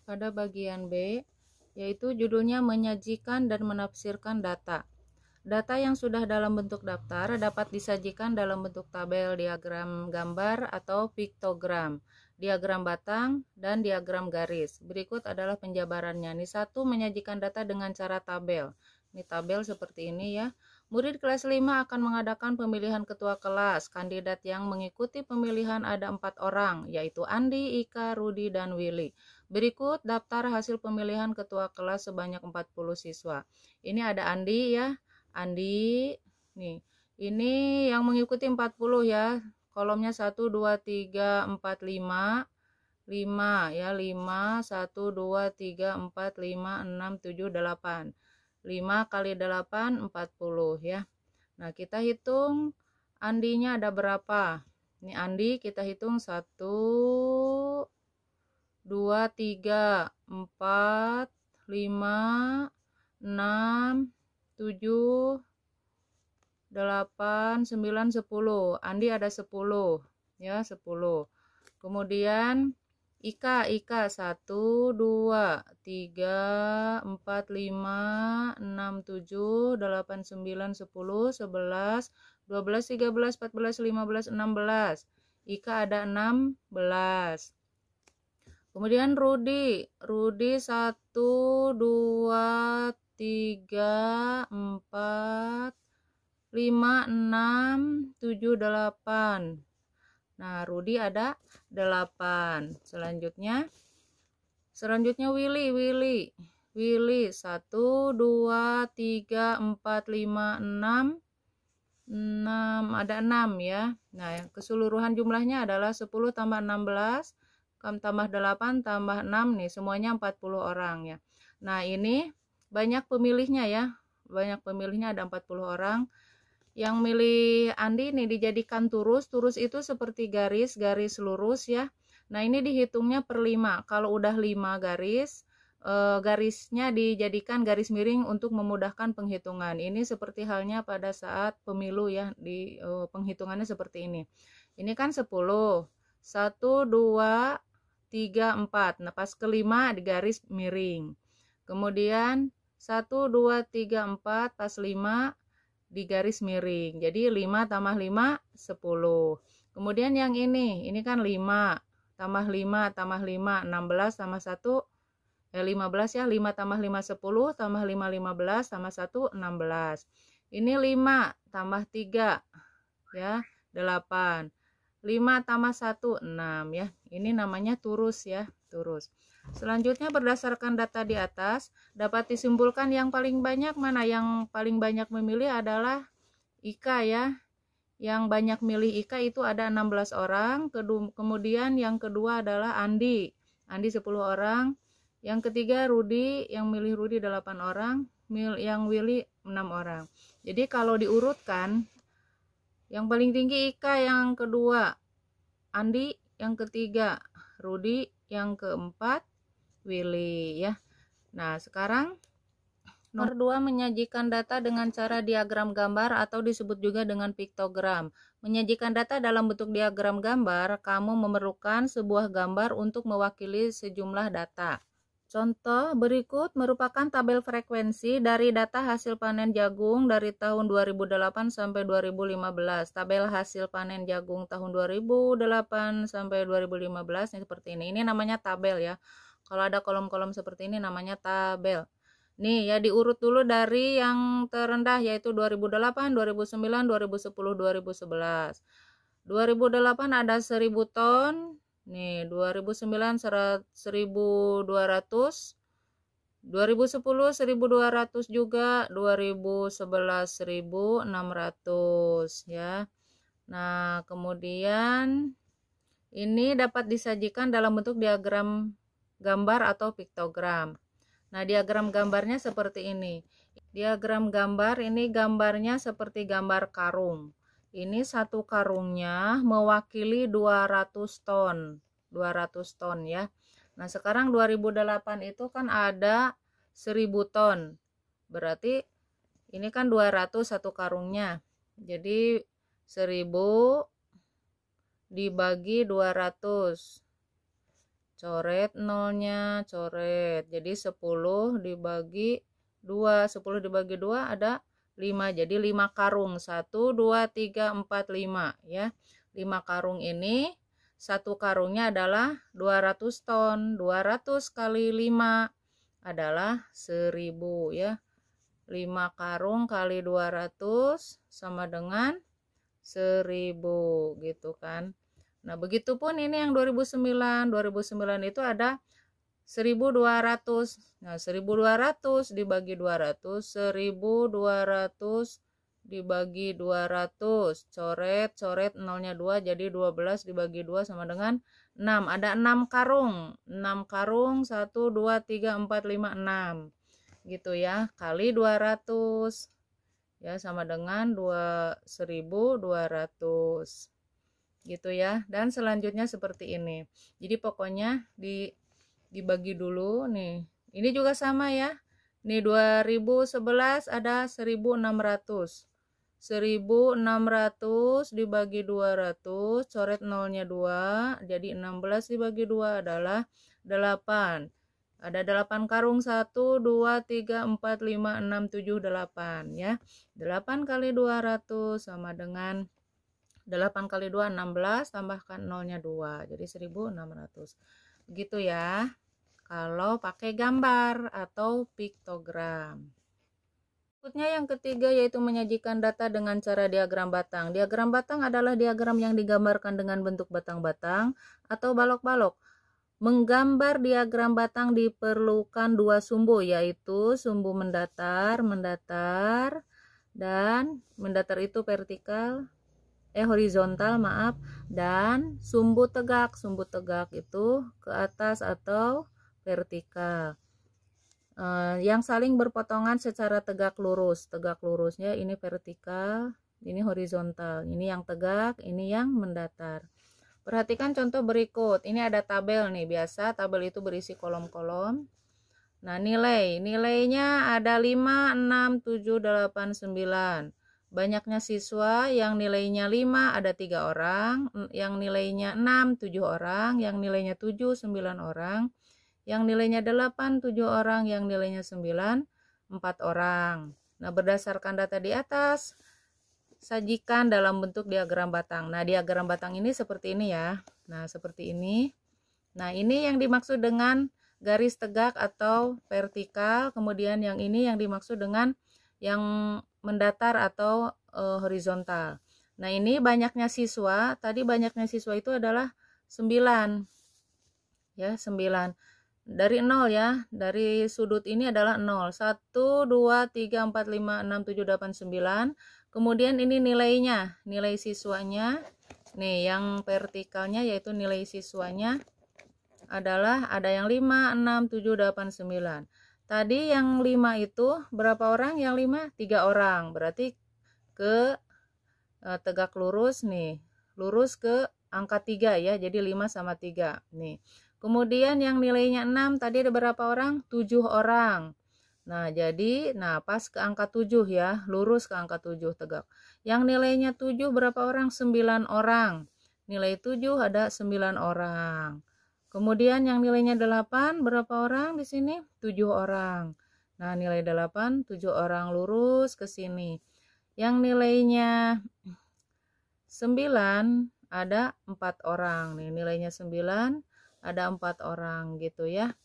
pada bagian B, yaitu judulnya menyajikan dan menafsirkan data. Data yang sudah dalam bentuk daftar dapat disajikan dalam bentuk tabel, diagram gambar, atau piktogram, diagram batang, dan diagram garis. Berikut adalah penjabarannya. Ini 1, menyajikan data dengan cara tabel. Ini tabel seperti ini ya. Murid kelas 5 akan mengadakan pemilihan ketua kelas. Kandidat yang mengikuti pemilihan ada 4 orang, yaitu Andi, Ika, Rudi, dan Willy. Berikut daftar hasil pemilihan ketua kelas sebanyak 40 siswa. Ini ada Andi ya. Andi, nih, ini yang mengikuti 40 ya, kolomnya 1, 2, 3, 4, 5, 5 ya, 5, 1, 2, 3, 4, 5, 6, 7, 8, 5 kali 8, 40 ya. Nah, kita hitung Andinya ada berapa. Ini Andi kita hitung 1, 2, 3, 4, 5, 6, 7, 8, 9, 10. Andi ada 10 ya, 10. Kemudian Ika 1, 2, 3, 4, 5, 6, 7, 8, 9, 10, 11, 12, 13, 14, 15, 16. Ika ada 16. Kemudian Rudi 1, 2, 3, 4, 5, 6, 7, 8. Nah, Rudi ada 8. Selanjutnya Willy 1, 2, 3, 4, 5, 6. 6 ada 6 ya. Nah, keseluruhan jumlahnya adalah 10 tambah 16 tambah 8 tambah 6 nih, semuanya 40 orang ya. Nah, ini banyak pemilihnya ya. Banyak pemilihnya ada 40 orang. Yang milih Andi nih dijadikan turus. Turus itu seperti garis lurus ya. Nah, ini dihitungnya per 5. Kalau udah 5 garis, garisnya dijadikan garis miring untuk memudahkan penghitungan. Ini seperti halnya pada saat pemilu ya, di penghitungannya seperti ini. Ini kan 10. 1, 2, 3, 4. Nah, pas kelima di garis miring. Kemudian 1, 2, 3, 4, pas 5 di garis miring. Jadi 5 tambah 5, 10. Kemudian yang ini kan 5 tambah 5 tambah 5, 16 tambah 1, 15 ya. 5 tambah 5, 10, tambah 5, 15, tambah 1, 16. Ini 5 tambah 3 ya, 8. 5 tambah 1, 6 ya. Ini namanya turus ya, turus. Selanjutnya berdasarkan data di atas, dapat disimpulkan yang paling banyak mana? Yang paling banyak memilih adalah Ika ya. Yang banyak milih Ika itu ada 16 orang. Kemudian yang kedua adalah Andi. Andi 10 orang. Yang ketiga Rudi, yang milih Rudi 8 orang. Yang Willy 6 orang. Jadi kalau diurutkan, yang paling tinggi Ika, yang kedua Andi, yang ketiga Rudi, yang keempat Willy ya. Nah, sekarang nomor 2, menyajikan data dengan cara diagram gambar atau disebut juga dengan piktogram. Menyajikan data dalam bentuk diagram gambar, kamu memerlukan sebuah gambar untuk mewakili sejumlah data. Contoh berikut merupakan tabel frekuensi dari data hasil panen jagung dari tahun 2008 sampai 2015. Tabel hasil panen jagung tahun 2008 sampai 2015 seperti ini. Ini namanya tabel ya. Kalau ada kolom-kolom seperti ini namanya tabel. Nih ya, diurut dulu dari yang terendah yaitu 2008, 2009, 2010, 2011. 2008 ada 1000 ton. Nih, 2009 1200, 2010 1200 juga, 2011 1600 ya. Nah, kemudian ini dapat disajikan dalam bentuk diagram gambar atau piktogram. Nah, diagram gambarnya seperti ini. Diagram gambar ini gambarnya seperti gambar karung. Ini satu karungnya mewakili 200 ton. 200 ton ya. Nah, sekarang 2008 itu kan ada 1000 ton. Berarti ini kan 200 satu karungnya. Jadi 1000 dibagi 200. coret nolnya, coret. Jadi 10 dibagi 2, 10 dibagi 2 ada 5, jadi 5 karung. 1, 2, 3, 4, 5 ya. 5 karung ini, satu karungnya adalah 200 ton. 200 kali 5 adalah 1000 ya. 5 karung kali 200 sama dengan 1000 gitu kan. Nah, begitupun ini yang 2009. 2009 itu ada 1200. Nah, 1200 dibagi 200, 1200 dibagi 200. Coret nolnya 2, jadi 12 dibagi 2 sama dengan 6. Ada 6 karung. 6 karung, 1, 2, 3, 4, 5, 6. Gitu ya, kali 200. Ya, sama dengan 1200 gitu ya. Dan selanjutnya seperti ini. Jadi pokoknya dibagi dulu nih. Ini juga sama ya. Nih 2011 ada 1600. 1600 dibagi 200, coret nolnya 2, jadi 16 dibagi 2 adalah 8. Ada 8 karung, 1, 2, 3, 4, 5, 6, 7, 8 ya. 8 kali 200 sama dengan 8 kali 2, 16, tambahkan nolnya 2, jadi 1600. Begitu ya, kalau pakai gambar atau piktogram. Berikutnya yang ketiga yaitu menyajikan data dengan cara diagram batang. Diagram batang adalah diagram yang digambarkan dengan bentuk batang-batang atau balok-balok. Menggambar diagram batang diperlukan dua sumbu, yaitu sumbu mendatar, dan mendatar itu horizontal, dan sumbu tegak itu ke atas atau vertikal. Yang saling berpotongan secara tegak lurusnya ini vertikal, ini horizontal, ini yang tegak, ini yang mendatar. Perhatikan contoh berikut. Ini ada tabel nih, biasa tabel itu berisi kolom-kolom. Nah, nilainya ada 5, 6, 7, 8, 9. Banyaknya siswa yang nilainya 5 ada 3 orang, yang nilainya 6 7 orang, yang nilainya 7 9 orang, yang nilainya 8 7 orang, yang nilainya 9 4 orang. Nah, berdasarkan data di atas, sajikan dalam bentuk diagram batang. Nah, diagram batang ini seperti ini ya. Nah, seperti ini. Nah, ini yang dimaksud dengan garis tegak atau vertikal. Kemudian yang ini yang dimaksud dengan yang mendatar atau horizontal. Nah, ini banyaknya siswa. Tadi banyaknya siswa itu adalah 9. Ya, 9. Dari 0 ya. Dari sudut ini adalah 0. 1, 2, 3, 4, 5, 6, 7, 8, 9. Kemudian ini nilainya, nilai siswanya. Nih, yang vertikalnya yaitu nilai siswanya adalah ada yang 5, 6, 7, 8, 9. Tadi yang 5 itu berapa orang? Yang 5? 3 orang. Berarti ke tegak lurus nih. Lurus ke angka 3 ya. Jadi 5 sama 3. Nih. Kemudian yang nilainya 6 tadi ada berapa orang? 7 orang. Nah, jadi pas ke angka 7 ya, lurus ke angka 7 tegak. Yang nilainya 7 berapa orang? 9 orang. Nilai 7 ada 9 orang. Kemudian yang nilainya 8 berapa orang di sini? 7 orang. Nah, nilai 8 7 orang lurus ke sini. Yang nilainya 9 ada 4 orang. Nih, nilainya 9 ada 4 orang gitu ya.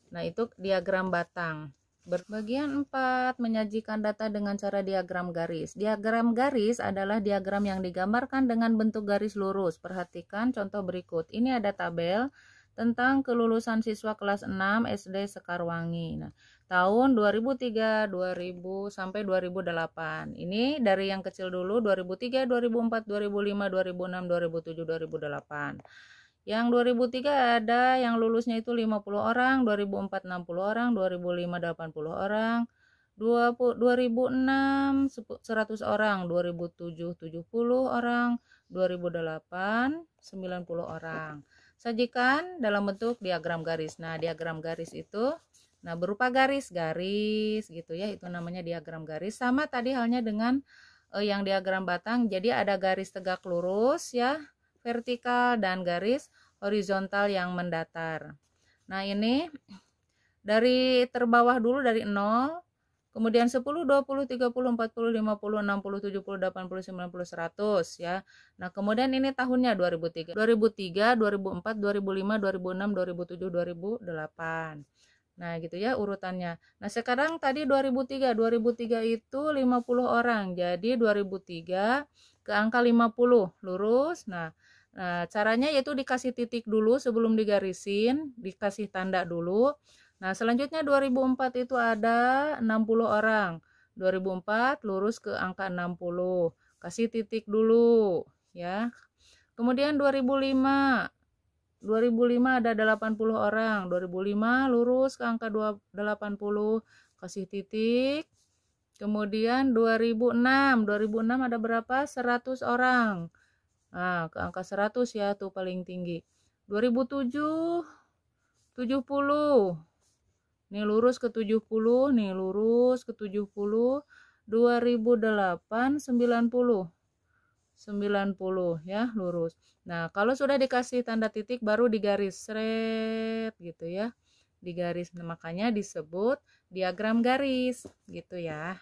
Nah, itu diagram batang. Bagian 4, menyajikan data dengan cara diagram garis. Diagram garis adalah diagram yang digambarkan dengan bentuk garis lurus. Perhatikan contoh berikut. Ini ada tabel tentang kelulusan siswa kelas 6 SD Sekarwangi. Nah, tahun 2003, 2000 sampai 2008. Ini dari yang kecil dulu, 2003, 2004, 2005, 2006, 2007, 2008. Yang 2003 ada yang lulusnya itu 50 orang, 2004 60 orang, 2005 80 orang, 2006 100 orang, 2007 70 orang, 2008 90 orang. Sajikan dalam bentuk diagram garis. Nah, diagram garis itu berupa garis-garis gitu ya, itu namanya diagram garis. Sama tadi halnya dengan yang diagram batang. Jadi ada garis tegak lurus ya, vertikal, dan garis horizontal yang mendatar. Nah, ini dari terbawah dulu dari 0, kemudian 10, 20, 30, 40, 50, 60, 70, 80, 90, 100 ya. Nah, kemudian ini tahunnya 2003, 2004, 2005, 2006, 2007, 2008. Nah, gitu ya urutannya. Nah, sekarang tadi 2003 itu 50 orang. Jadi 2003 ke angka 50 lurus. Nah, caranya yaitu dikasih titik dulu sebelum digarisin, dikasih tanda dulu. Nah, selanjutnya 2004 itu ada 60 orang. 2004 lurus ke angka 60. Kasih titik dulu ya. Kemudian 2005 ada 80 orang. 2005 lurus ke angka 80, kasih titik. Kemudian 2006 ada berapa? 100 orang. Nah, ke angka 100 ya, tuh paling tinggi. 2007 70. Nih lurus ke 70, nih lurus ke 70. 2008 90 ya, lurus. Nah, kalau sudah dikasih tanda titik baru digaris seret gitu ya. Digaris, makanya disebut diagram garis gitu ya.